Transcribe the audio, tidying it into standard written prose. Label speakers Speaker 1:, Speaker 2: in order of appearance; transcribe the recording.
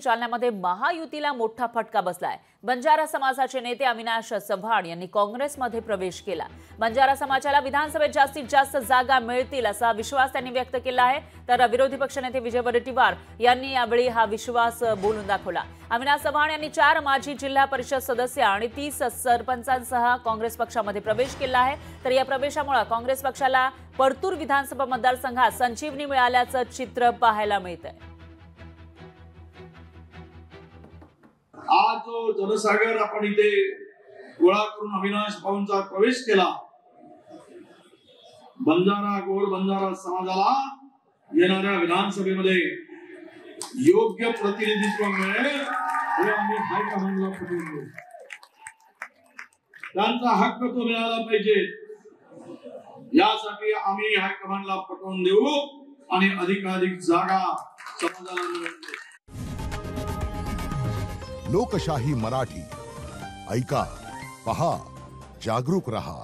Speaker 1: जालन्यामध्ये महायुतीला मोठा फटका बसलाय। बंजारा समाजाचे नेते अविनाश चव्हाण यांनी काँग्रेसमध्ये प्रवेश केला। बंजारा समाजाला विधानसभेत जास्तीत जास्त जागा मिळतील असा विश्वास त्यांनी व्यक्त केला आहे। तर विरोधी पक्षनेते विजय वडेट्टीवार यांनी यावेळी हा विश्वास बोलून दाखवला। अविनाश चव्हाण यांनी 4 माजी जिल्हा परिषद सदस्य आणि 30 सरपंचांसह काँग्रेस पक्षामध्ये प्रवेश केला आहे। तर या प्रवेशामुळे काँग्रेस पक्षाला परतूर विधानसभा मतदारसंघात संजीवनी मिळाल्याचं चित्र पाहायला मिळतंय।
Speaker 2: आज जो जनसागर आपण इथे गोळा करून अविनाश भाऊंचा प्रवेश केला, बंजारा गोर बंजारा समाजाला येणाऱ्या विधानसभेमध्ये योग्य प्रतिनिधित्व मिळेल हे आम्ही हायकमांडला पटवून देऊ। त्यांचा हक्क तो मिळाला पाहिजे यासाठी आम्ही हायकमांडला पटवून देऊ आणि अधिकाधिक जागा समाजाला मिळवून देऊ।
Speaker 3: लोकशाही मराठी ऐका, पहा, जागरूक रहा।